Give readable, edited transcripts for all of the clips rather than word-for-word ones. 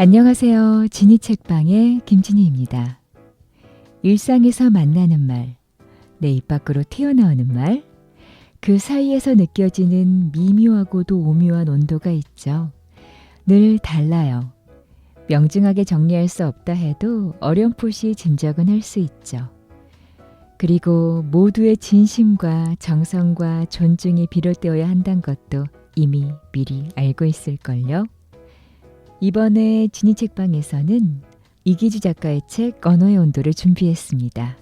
안녕하세요. 지니 책방의 김진희입니다. 일상에서 만나는 말, 내 입 밖으로 튀어나오는 말, 그 사이에서 느껴지는 미묘하고도 오묘한 온도가 있죠. 늘 달라요. 명징하게 정리할 수 없다 해도 어렴풋이 짐작은 할 수 있죠. 그리고 모두의 진심과 정성과 존중이 비롯되어야 한다는 것도 이미 미리 알고 있을걸요. 이번에 지니 책방에서는 이기주 작가의 책 언어의 온도를 준비했습니다.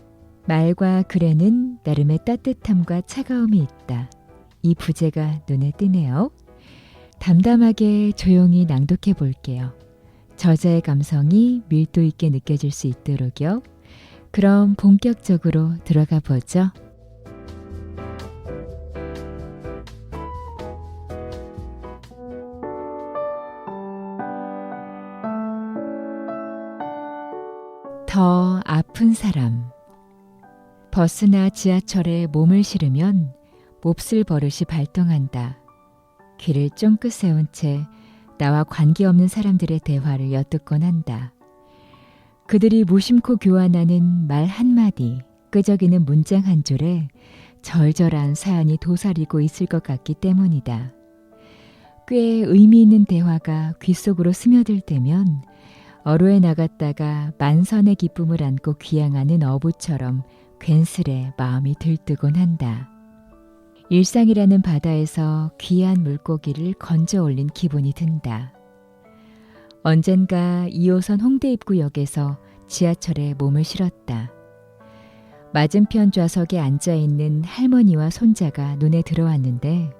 말과 글에는 나름의 따뜻함과 차가움이 있다. 이 부제가 눈에 띄네요. 담담하게 조용히 낭독해 볼게요. 저자의 감성이 밀도 있게 느껴질 수 있도록요. 그럼 본격적으로 들어가 보죠. 더 아픈 사람. 버스나 지하철에 몸을 실으면 몹쓸 버릇이 발동한다. 귀를 쫑긋 세운 채 나와 관계없는 사람들의 대화를 엿듣곤 한다. 그들이 무심코 교환하는 말 한마디, 끄적이는 문장 한 줄에 절절한 사연이 도사리고 있을 것 같기 때문이다. 꽤 의미 있는 대화가 귀 속으로 스며들 때면 어로에 나갔다가 만선의 기쁨을 안고 귀향하는 어부처럼 괜스레 마음이 들뜨곤 한다. 일상이라는 바다에서 귀한 물고기를 건져 올린 기분이 든다. 언젠가 2호선 홍대 입구역에서 지하철에 몸을 실었다. 맞은편 좌석에 앉아있는 할머니와 손자가 눈에 들어왔는데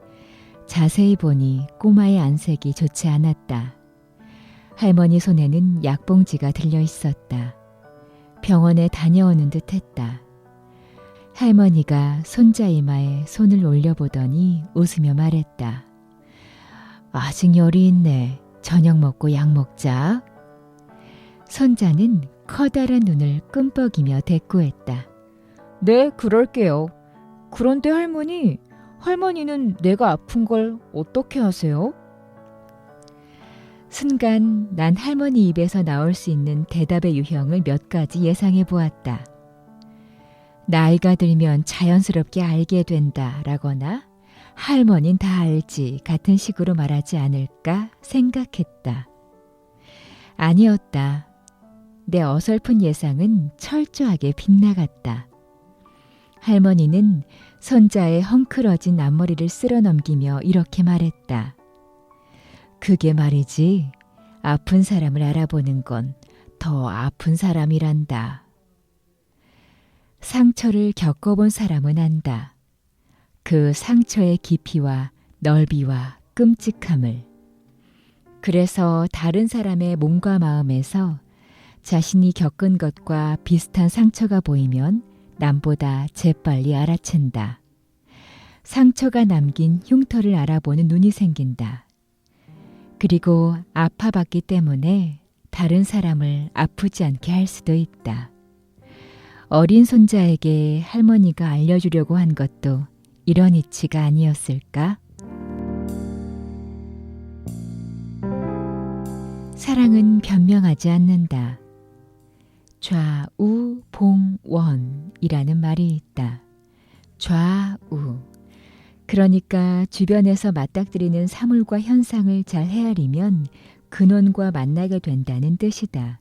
자세히 보니 꼬마의 안색이 좋지 않았다. 할머니 손에는 약봉지가 들려 있었다. 병원에 다녀오는 듯 했다. 할머니가 손자 이마에 손을 올려보더니 웃으며 말했다. 아직 열이 있네. 저녁 먹고 약 먹자. 손자는 커다란 눈을 끔뻑이며 대꾸했다. 네, 그럴게요. 그런데 할머니는 내가 아픈 걸 어떻게 아세요? 순간 난 할머니 입에서 나올 수 있는 대답의 유형을 몇 가지 예상해 보았다. 나이가 들면 자연스럽게 알게 된다라거나 할머니는 다 알지 같은 식으로 말하지 않을까 생각했다. 아니었다. 내 어설픈 예상은 철저하게 빗나갔다. 할머니는 손자의 헝클어진 앞머리를 쓸어넘기며 이렇게 말했다. 그게 말이지, 아픈 사람을 알아보는 건 더 아픈 사람이란다. 상처를 겪어본 사람은 안다. 그 상처의 깊이와 넓이와 끔찍함을. 그래서 다른 사람의 몸과 마음에서 자신이 겪은 것과 비슷한 상처가 보이면 남보다 재빨리 알아챈다. 상처가 남긴 흉터를 알아보는 눈이 생긴다. 그리고 아파봤기 때문에 다른 사람을 아프지 않게 할 수도 있다. 어린 손자에게 할머니가 알려주려고 한 것도 이런 이치가 아니었을까? 사랑은 변명하지 않는다. 좌우봉원이라는 말이 있다. 좌우. 그러니까 주변에서 맞닥뜨리는 사물과 현상을 잘 헤아리면 근원과 만나게 된다는 뜻이다.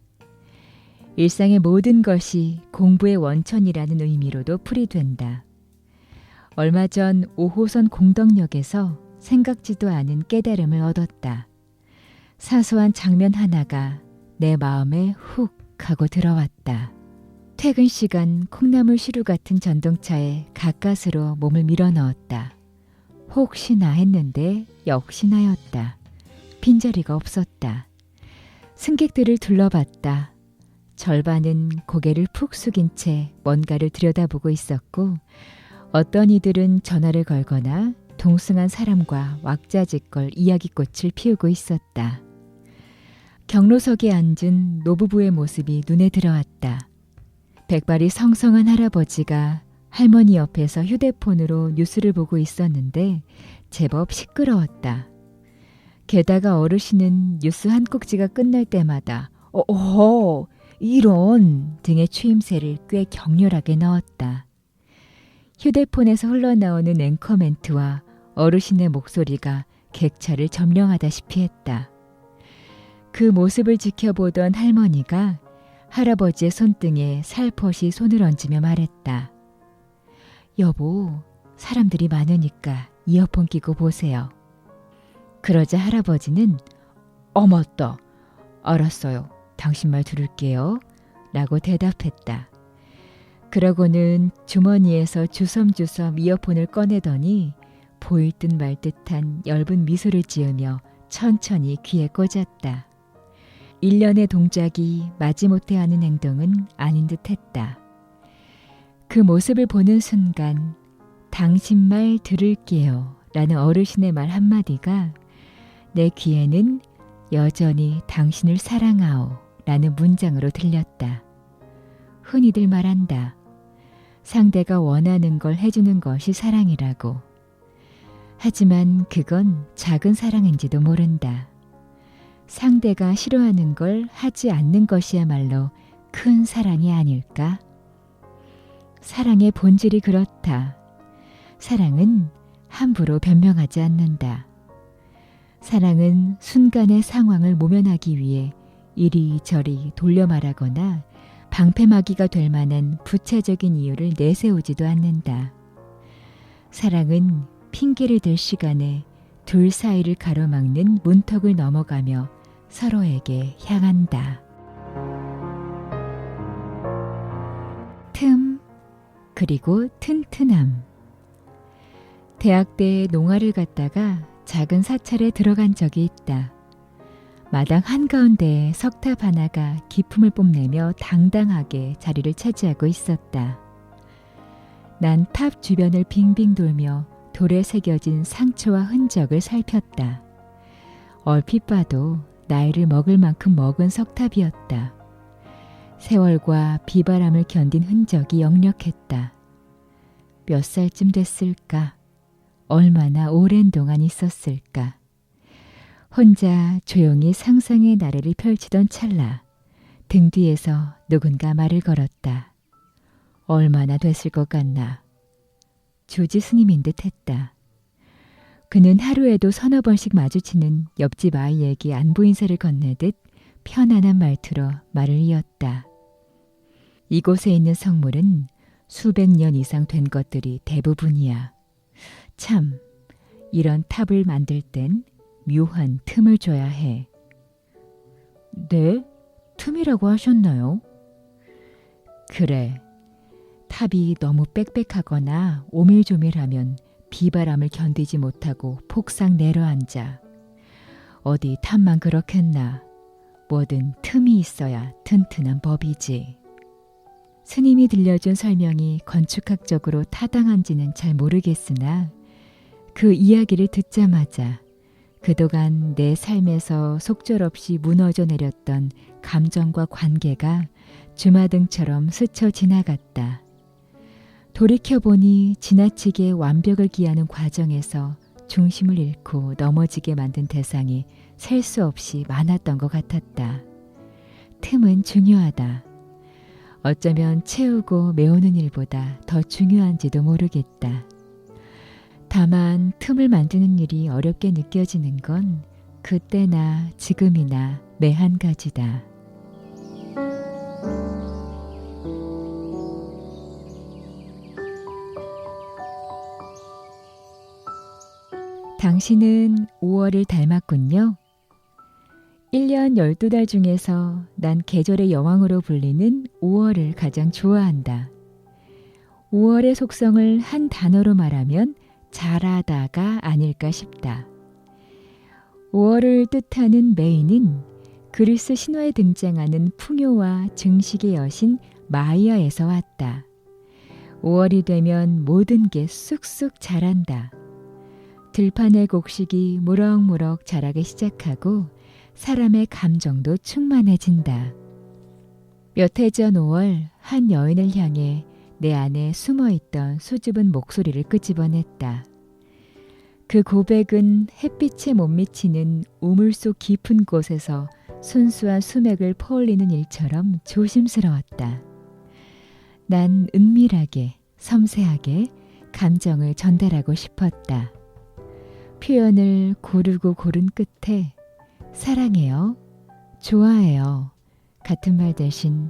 일상의 모든 것이 공부의 원천이라는 의미로도 풀이된다. 얼마 전 5호선 공덕역에서 생각지도 않은 깨달음을 얻었다. 사소한 장면 하나가 내 마음에 훅 하고 들어왔다. 퇴근 시간 콩나물 시루 같은 전동차에 가까스로 몸을 밀어넣었다. 혹시나 했는데 역시나였다. 빈자리가 없었다. 승객들을 둘러봤다. 절반은 고개를 푹 숙인 채 뭔가를 들여다보고 있었고 어떤 이들은 전화를 걸거나 동승한 사람과 왁자지껄 이야기꽃을 피우고 있었다. 경로석에 앉은 노부부의 모습이 눈에 들어왔다. 백발이 성성한 할아버지가 할머니 옆에서 휴대폰으로 뉴스를 보고 있었는데 제법 시끄러웠다. 게다가 어르신은 뉴스 한 꼭지가 끝날 때마다 어허 이런 등의 추임새를 꽤 격렬하게 넣었다. 휴대폰에서 흘러나오는 앵커 멘트와 어르신의 목소리가 객차를 점령하다시피 했다. 그 모습을 지켜보던 할머니가 할아버지의 손등에 살포시 손을 얹으며 말했다. 여보, 사람들이 많으니까 이어폰 끼고 보세요. 그러자 할아버지는 맞다. 알았어요. 당신 말 들을게요. 라고 대답했다. 그러고는 주머니에서 주섬주섬 이어폰을 꺼내더니 보일 듯 말 듯한 엷은 미소를 지으며 천천히 귀에 꽂았다. 일련의 동작이 마지못해 하는 행동은 아닌 듯 했다. 그 모습을 보는 순간 당신 말 들을게요 라는 어르신의 말 한마디가 내 귀에는 여전히 당신을 사랑하오 라는 문장으로 들렸다. 흔히들 말한다. 상대가 원하는 걸 해주는 것이 사랑이라고. 하지만 그건 작은 사랑인지도 모른다. 상대가 싫어하는 걸 하지 않는 것이야말로 큰 사랑이 아닐까? 사랑의 본질이 그렇다. 사랑은 함부로 변명하지 않는다. 사랑은 순간의 상황을 모면하기 위해 이리저리 돌려 말하거나 방패막이가 될 만한 구체적인 이유를 내세우지도 않는다. 사랑은 핑계를 댈 시간에 둘 사이를 가로막는 문턱을 넘어가며 서로에게 향한다. 틈, 그리고 튼튼함. 대학 때 농아를 갔다가 작은 사찰에 들어간 적이 있다. 마당 한가운데에 석탑 하나가 기품을 뽐내며 당당하게 자리를 차지하고 있었다. 난 탑 주변을 빙빙 돌며 돌에 새겨진 상처와 흔적을 살폈다. 얼핏 봐도 나이를 먹을 만큼 먹은 석탑이었다. 세월과 비바람을 견딘 흔적이 역력했다. 몇 살쯤 됐을까? 얼마나 오랜 동안 있었을까? 혼자 조용히 상상의 나래를 펼치던 찰나 등 뒤에서 누군가 말을 걸었다. 얼마나 됐을 것 같나? 주지 스님인 듯 했다. 그는 하루에도 서너 번씩 마주치는 옆집 아이에게 안부 인사를 건네듯 편안한 말투로 말을 이었다. 이곳에 있는 성물은 수백 년 이상 된 것들이 대부분이야. 참, 이런 탑을 만들 땐 묘한 틈을 줘야 해. 네? 틈이라고 하셨나요? 그래. 탑이 너무 빽빽하거나 오밀조밀하면 비바람을 견디지 못하고 폭삭 내려앉아. 어디 탑만 그렇겠나. 뭐든 틈이 있어야 튼튼한 법이지. 스님이 들려준 설명이 건축학적으로 타당한지는 잘 모르겠으나 그 이야기를 듣자마자 그동안 내 삶에서 속절없이 무너져 내렸던 감정과 관계가 주마등처럼 스쳐 지나갔다. 돌이켜보니 지나치게 완벽을 기하는 과정에서 중심을 잃고 넘어지게 만든 대상이 셀 수 없이 많았던 것 같았다. 틈은 중요하다. 어쩌면 채우고 메우는 일보다 더 중요한지도 모르겠다. 다만 틈을 만드는 일이 어렵게 느껴지는 건 그때나 지금이나 매 한 가지다. 당신은 5월을 닮았군요. 1년 12달 중에서 난 계절의 여왕으로 불리는 5월을 가장 좋아한다. 5월의 속성을 한 단어로 말하면 잘하다가 아닐까 싶다. 5월을 뜻하는 메이는 그리스 신화에 등장하는 풍요와 증식의 여신 마이아에서 왔다. 5월이 되면 모든 게 쑥쑥 자란다. 들판의 곡식이 무럭무럭 자라기 시작하고 사람의 감정도 충만해진다. 몇 해 전 5월 한 여인을 향해 내 안에 숨어있던 수줍은 목소리를 끄집어냈다. 그 고백은 햇빛에 못 미치는 우물 속 깊은 곳에서 순수한 수맥을 퍼올리는 일처럼 조심스러웠다. 난 은밀하게, 섬세하게 감정을 전달하고 싶었다. 표현을 고르고 고른 끝에 사랑해요, 좋아해요 같은 말 대신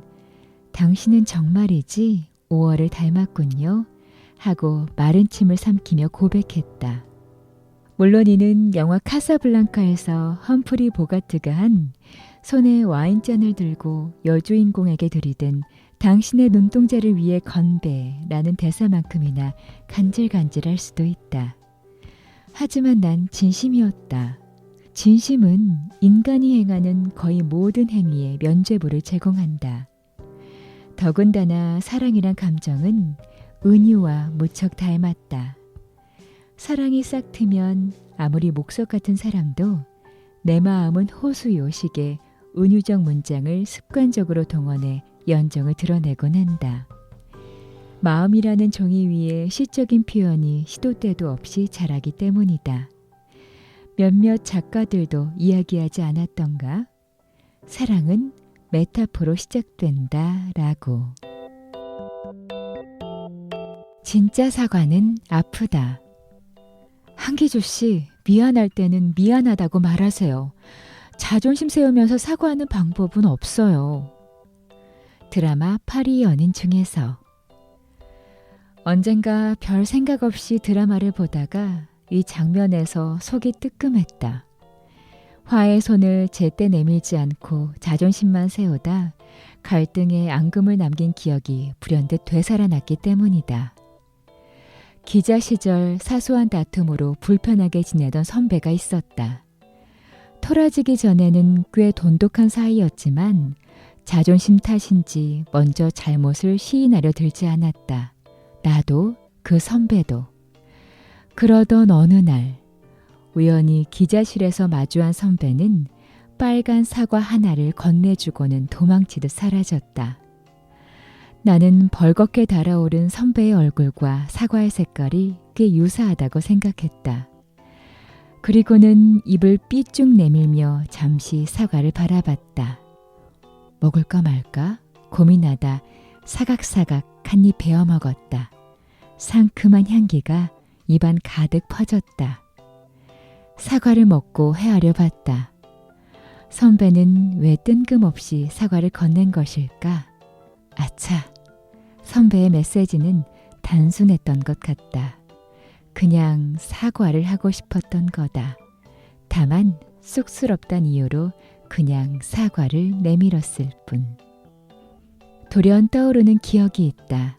당신은 정말이지 5월을 닮았군요 하고 마른 침을 삼키며 고백했다. 물론 이는 영화 카사블랑카에서 험프리 보가트가 한 손에 와인잔을 들고 여주인공에게 들이댄 당신의 눈동자를 위해 건배라는 대사만큼이나 간질간질할 수도 있다. 하지만 난 진심이었다. 진심은 인간이 행하는 거의 모든 행위에 면죄부를 제공한다. 더군다나 사랑이란 감정은 은유와 무척 닮았다. 사랑이 싹 트면 아무리 목석 같은 사람도 내 마음은 호수요식의 은유적 문장을 습관적으로 동원해 연정을 드러내곤 한다. 마음이라는 종이 위에 시적인 표현이 시도 때도 없이 자라기 때문이다. 몇몇 작가들도 이야기하지 않았던가? 사랑은 메타포로 시작된다라고. 진짜 사과는 아프다. 한기조 씨, 미안할 때는 미안하다고 말하세요. 자존심 세우면서 사과하는 방법은 없어요. 드라마 파리 연인 중에서. 언젠가 별 생각 없이 드라마를 보다가 이 장면에서 속이 뜨끔했다. 화의 손을 제때 내밀지 않고 자존심만 세우다 갈등에 앙금을 남긴 기억이 불현듯 되살아났기 때문이다. 기자 시절 사소한 다툼으로 불편하게 지내던 선배가 있었다. 토라지기 전에는 꽤 돈독한 사이였지만 자존심 탓인지 먼저 잘못을 시인하려 들지 않았다. 나도 그 선배도. 그러던 어느 날 우연히 기자실에서 마주한 선배는 빨간 사과 하나를 건네주고는 도망치듯 사라졌다. 나는 벌겋게 달아오른 선배의 얼굴과 사과의 색깔이 꽤 유사하다고 생각했다. 그리고는 입을 삐쭉 내밀며 잠시 사과를 바라봤다. 먹을까 말까 고민하다 사각사각 한 입 베어 먹었다. 상큼한 향기가 입안 가득 퍼졌다. 사과를 먹고 헤아려 봤다. 선배는 왜 뜬금없이 사과를 건넨 것일까? 아차, 선배의 메시지는 단순했던 것 같다. 그냥 사과를 하고 싶었던 거다. 다만 쑥스럽단 이유로 그냥 사과를 내밀었을 뿐. 돌연 떠오르는 기억이 있다.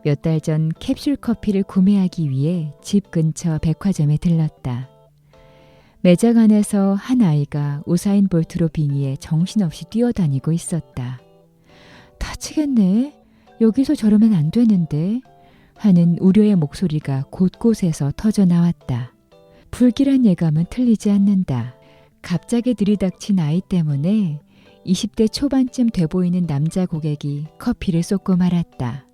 몇 달 전 캡슐 커피를 구매하기 위해 집 근처 백화점에 들렀다. 매장 안에서 한 아이가 우사인 볼트로 빙의에 정신없이 뛰어다니고 있었다. 다치겠네. 여기서 저러면 안 되는데 하는 우려의 목소리가 곳곳에서 터져나왔다. 불길한 예감은 틀리지 않는다. 갑자기 들이닥친 아이 때문에 20대 초반쯤 돼 보이는 남자 고객이 커피를 쏟고 말았다.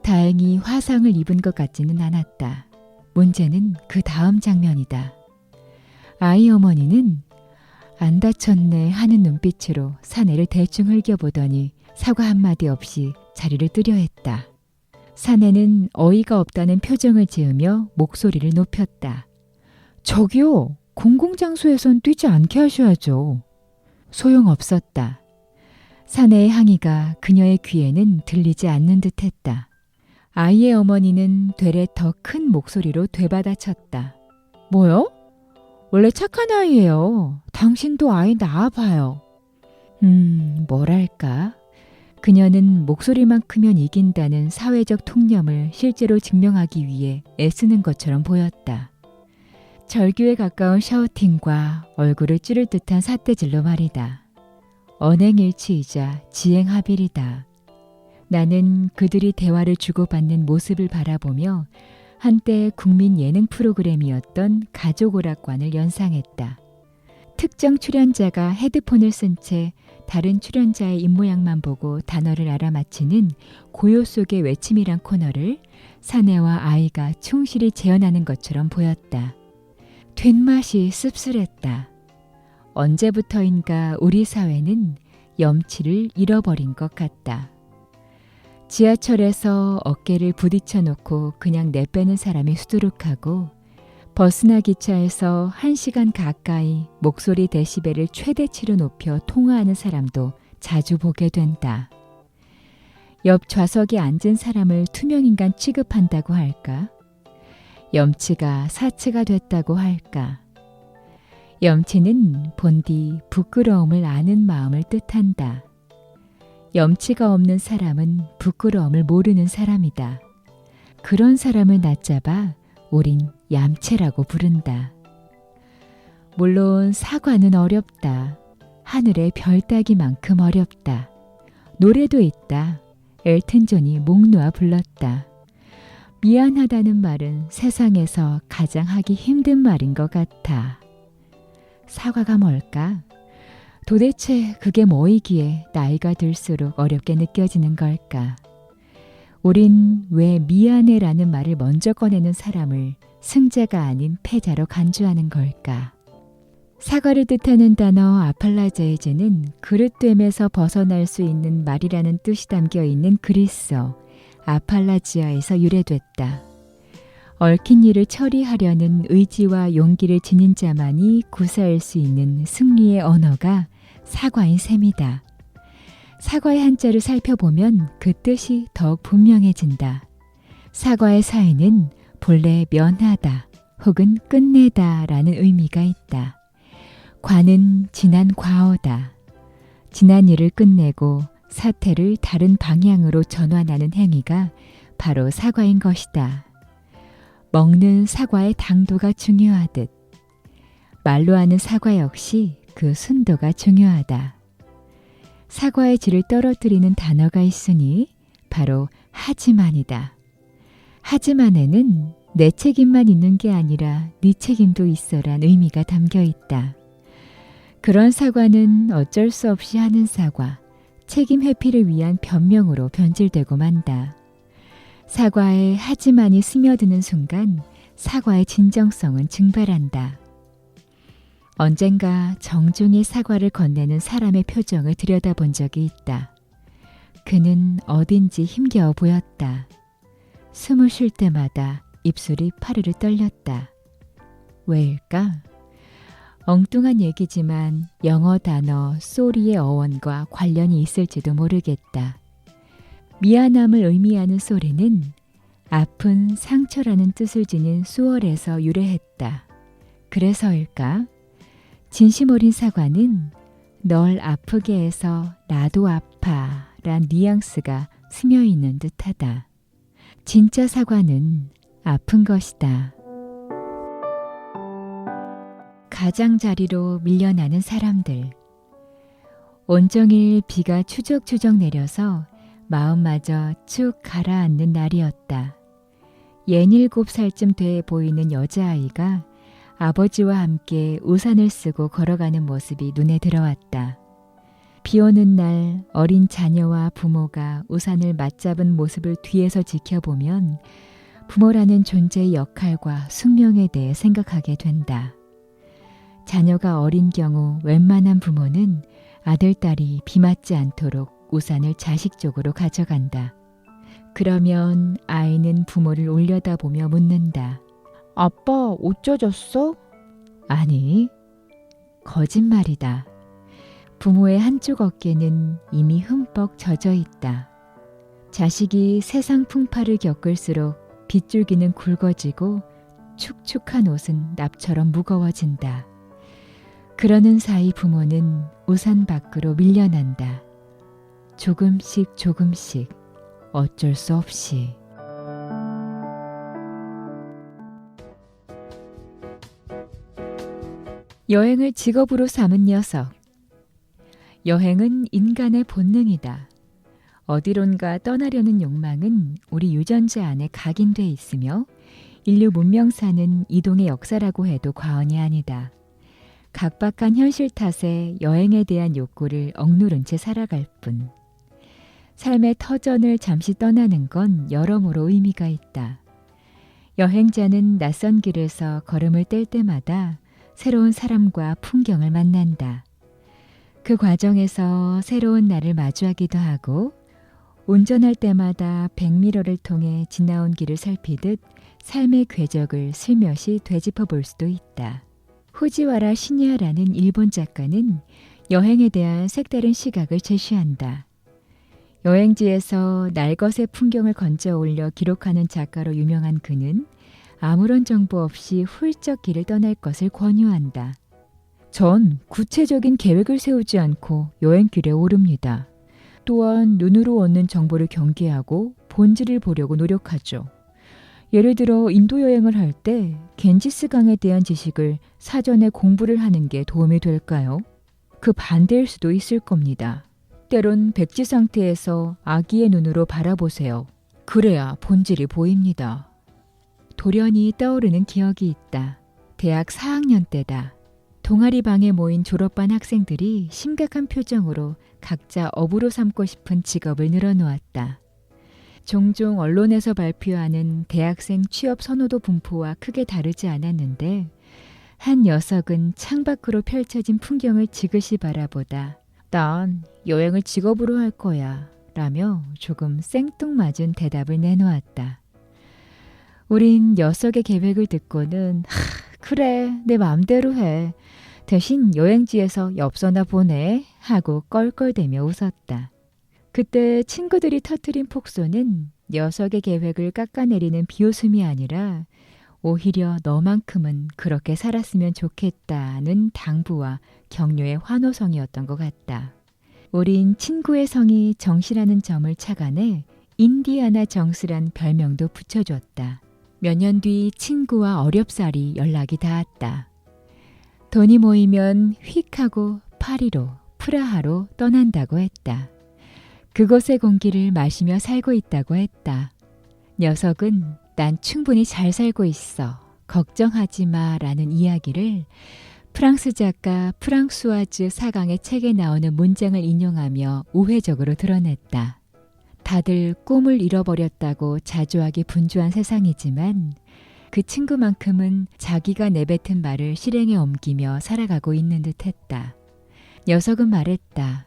다행히 화상을 입은 것 같지는 않았다. 문제는 그 다음 장면이다. 아이 어머니는 안 다쳤네 하는 눈빛으로 사내를 대충 흘겨보더니 사과 한마디 없이 자리를 뜨려 했다. 사내는 어이가 없다는 표정을 지으며 목소리를 높였다. 저기요, 공공장소에선 뛰지 않게 하셔야죠. 소용없었다. 사내의 항의가 그녀의 귀에는 들리지 않는 듯했다. 아이의 어머니는 되레 더 큰 목소리로 되받아쳤다. 뭐요? 원래 착한 아이예요. 당신도 아이 낳아봐요. 뭐랄까. 그녀는 목소리만 크면 이긴다는 사회적 통념을 실제로 증명하기 위해 애쓰는 것처럼 보였다. 절규에 가까운 샤우팅과 얼굴을 찌를 듯한 삿대질로 말이다. 언행일치이자 지행합일이다. 나는 그들이 대화를 주고받는 모습을 바라보며 한때 국민 예능 프로그램이었던 가족오락관을 연상했다. 특정 출연자가 헤드폰을 쓴 채 다른 출연자의 입모양만 보고 단어를 알아맞히는 고요 속의 외침이란 코너를 사내와 아이가 충실히 재현하는 것처럼 보였다. 뒷맛이 씁쓸했다. 언제부터인가 우리 사회는 염치를 잃어버린 것 같다. 지하철에서 어깨를 부딪혀 놓고 그냥 내빼는 사람이 수두룩하고 버스나 기차에서 1시간 가까이 목소리 데시벨을 최대치로 높여 통화하는 사람도 자주 보게 된다. 옆 좌석에 앉은 사람을 투명인간 취급한다고 할까? 염치가 사치가 됐다고 할까? 염치는 본디 부끄러움을 아는 마음을 뜻한다. 염치가 없는 사람은 부끄러움을 모르는 사람이다. 그런 사람을 낮잡아 우린 얌체라고 부른다. 물론 사과는 어렵다. 하늘의 별 따기만큼 어렵다. 노래도 있다. 엘튼 존이 목 놓아 불렀다. 미안하다는 말은 세상에서 가장 하기 힘든 말인 것 같아. 사과가 뭘까? 도대체 그게 뭐이기에 나이가 들수록 어렵게 느껴지는 걸까? 우린 왜 미안해라는 말을 먼저 꺼내는 사람을 승자가 아닌 패자로 간주하는 걸까? 사과를 뜻하는 단어 아팔라제이즈는 그릇됨에서 벗어날 수 있는 말이라는 뜻이 담겨 있는 그리스어 아팔라지아에서 유래됐다. 얽힌 일을 처리하려는 의지와 용기를 지닌 자만이 구사할 수 있는 승리의 언어가 사과인 셈이다. 사과의 한자를 살펴보면 그 뜻이 더욱 분명해진다. 사과의 사에는 본래 면하다 혹은 끝내다 라는 의미가 있다. 과는 지난 과어다. 지난 일을 끝내고 사태를 다른 방향으로 전환하는 행위가 바로 사과인 것이다. 먹는 사과의 당도가 중요하듯 말로 하는 사과 역시 그 순도가 중요하다. 사과의 질을 떨어뜨리는 단어가 있으니 바로 하지만이다. 하지만에는 내 책임만 있는 게 아니라 네 책임도 있어란 의미가 담겨 있다. 그런 사과는 어쩔 수 없이 하는 사과, 책임 회피를 위한 변명으로 변질되고 만다. 사과에 하지만이 스며드는 순간 사과의 진정성은 증발한다. 언젠가 정중히 사과를 건네는 사람의 표정을 들여다본 적이 있다. 그는 어딘지 힘겨워 보였다. 숨을 쉴 때마다 입술이 파르르 떨렸다. 왜일까? 엉뚱한 얘기지만 영어 단어 sorry의 어원과 관련이 있을지도 모르겠다. 미안함을 의미하는 sorry는 아픈 상처라는 뜻을 지닌 수월에서 유래했다. 그래서일까? 진심 어린 사과는 널 아프게 해서 나도 아파 란 뉘앙스가 스며있는 듯하다. 진짜 사과는 아픈 것이다. 가장자리로 밀려나는 사람들. 온종일 비가 추적추적 내려서 마음마저 축 가라앉는 날이었다. 67살쯤 돼 보이는 여자아이가 아버지와 함께 우산을 쓰고 걸어가는 모습이 눈에 들어왔다. 비 오는 날 어린 자녀와 부모가 우산을 맞잡은 모습을 뒤에서 지켜보면 부모라는 존재의 역할과 숙명에 대해 생각하게 된다. 자녀가 어린 경우 웬만한 부모는 아들, 딸이 비 맞지 않도록 우산을 자식 쪽으로 가져간다. 그러면 아이는 부모를 올려다보며 묻는다. 아빠 옷 젖었어? 아니, 거짓말이다. 부모의 한쪽 어깨는 이미 흠뻑 젖어 있다. 자식이 세상 풍파를 겪을수록 빗줄기는 굵어지고 축축한 옷은 납처럼 무거워진다. 그러는 사이 부모는 우산 밖으로 밀려난다. 조금씩 조금씩 어쩔 수 없이. 여행을 직업으로 삼은 녀석. 여행은 인간의 본능이다. 어디론가 떠나려는 욕망은 우리 유전자 안에 각인돼 있으며 인류 문명사는 이동의 역사라고 해도 과언이 아니다. 각박한 현실 탓에 여행에 대한 욕구를 억누른 채 살아갈 뿐. 삶의 터전을 잠시 떠나는 건 여러모로 의미가 있다. 여행자는 낯선 길에서 걸음을 뗄 때마다 새로운 사람과 풍경을 만난다. 그 과정에서 새로운 나를 마주하기도 하고 운전할 때마다 백미러를 통해 지나온 길을 살피듯 삶의 궤적을 슬며시 되짚어 볼 수도 있다. 후지와라 시니아라는 일본 작가는 여행에 대한 색다른 시각을 제시한다. 여행지에서 날것의 풍경을 건져 올려 기록하는 작가로 유명한 그는 아무런 정보 없이 훌쩍 길을 떠날 것을 권유한다. 전 구체적인 계획을 세우지 않고 여행길에 오릅니다. 또한 눈으로 얻는 정보를 경계하고 본질을 보려고 노력하죠. 예를 들어 인도 여행을 할 때 겐지스 강에 대한 지식을 사전에 공부를 하는 게 도움이 될까요? 그 반대일 수도 있을 겁니다. 때론 백지 상태에서 아기의 눈으로 바라보세요. 그래야 본질이 보입니다. 돌연히 떠오르는 기억이 있다. 대학 4학년 때다. 동아리 방에 모인 졸업반 학생들이 심각한 표정으로 각자 업으로 삼고 싶은 직업을 늘어놓았다. 종종 언론에서 발표하는 대학생 취업 선호도 분포와 크게 다르지 않았는데 한 녀석은 창밖으로 펼쳐진 풍경을 지그시 바라보다 난 여행을 직업으로 할 거야 라며 조금 생뚱맞은 대답을 내놓았다. 우린 녀석의 계획을 듣고는 그래 내 맘대로 해. 대신 여행지에서 엽서나 보내 하고 껄껄대며 웃었다. 그때 친구들이 터뜨린 폭소는 녀석의 계획을 깎아내리는 비웃음이 아니라 오히려 너만큼은 그렇게 살았으면 좋겠다는 당부와 격려의 환호성이었던 것 같다. 우린 친구의 성이 정씨라는 점을 착안해 인디아나 정스란 별명도 붙여줬다. 몇 년 뒤 친구와 어렵사리 연락이 닿았다. 돈이 모이면 휙 하고 파리로, 프라하로 떠난다고 했다. 그곳의 공기를 마시며 살고 있다고 했다. 녀석은 난 충분히 잘 살고 있어. 걱정하지 마 라는 이야기를 프랑스 작가 프랑수아즈 사강의 책에 나오는 문장을 인용하며 우회적으로 드러냈다. 다들 꿈을 잃어버렸다고 자주하게 분주한 세상이지만 그 친구만큼은 자기가 내뱉은 말을 실행에 옮기며 살아가고 있는 듯 했다. 녀석은 말했다.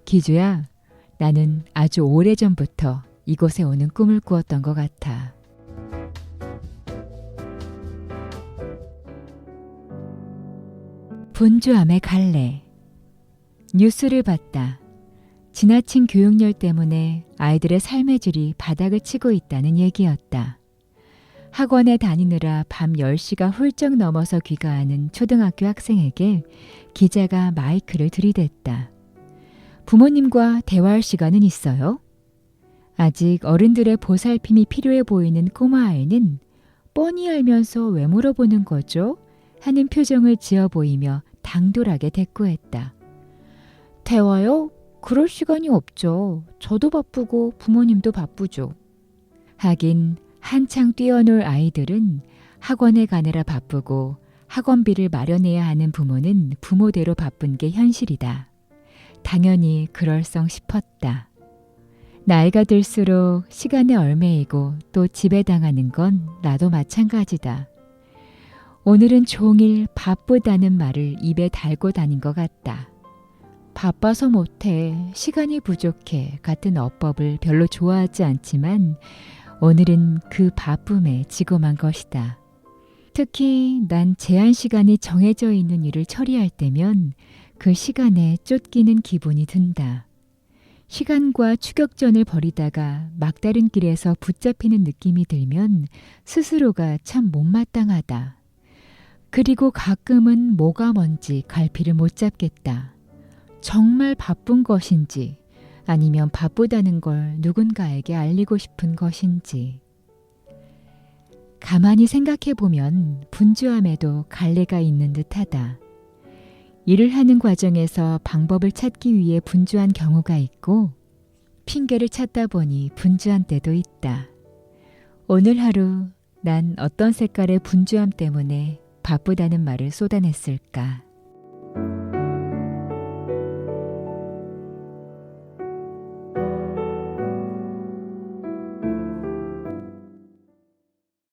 기주야, 나는 아주 오래전부터 이곳에 오는 꿈을 꾸었던 것 같아. 분주함의 갈래. 뉴스를 봤다. 지나친 교육열 때문에 아이들의 삶의 질이 바닥을 치고 있다는 얘기였다. 학원에 다니느라 밤 10시가 훌쩍 넘어서 귀가하는 초등학교 학생에게 기자가 마이크를 들이댔다. 부모님과 대화할 시간은 있어요? 아직 어른들의 보살핌이 필요해 보이는 꼬마아이는 뻔히 알면서 왜 물어보는 거죠? 하는 표정을 지어 보이며 당돌하게 대꾸했다. 대화요? 그럴 시간이 없죠. 저도 바쁘고 부모님도 바쁘죠. 하긴 한창 뛰어놀 아이들은 학원에 가느라 바쁘고 학원비를 마련해야 하는 부모는 부모대로 바쁜 게 현실이다. 당연히 그럴성 싶었다. 나이가 들수록 시간에 얽매이고 또 지배당하는 건 나도 마찬가지다. 오늘은 종일 바쁘다는 말을 입에 달고 다닌 것 같다. 바빠서 못해, 시간이 부족해 같은 어법을 별로 좋아하지 않지만 오늘은 그 바쁨에 지고만 것이다. 특히 난 제한 시간이 정해져 있는 일을 처리할 때면 그 시간에 쫓기는 기분이 든다. 시간과 추격전을 벌이다가 막다른 길에서 붙잡히는 느낌이 들면 스스로가 참 못마땅하다. 그리고 가끔은 뭐가 뭔지 갈피를 못 잡겠다. 정말 바쁜 것인지 아니면 바쁘다는 걸 누군가에게 알리고 싶은 것인지. 가만히 생각해보면 분주함에도 갈래가 있는 듯하다. 일을 하는 과정에서 방법을 찾기 위해 분주한 경우가 있고 핑계를 찾다 보니 분주한 때도 있다. 오늘 하루 난 어떤 색깔의 분주함 때문에 바쁘다는 말을 쏟아냈을까?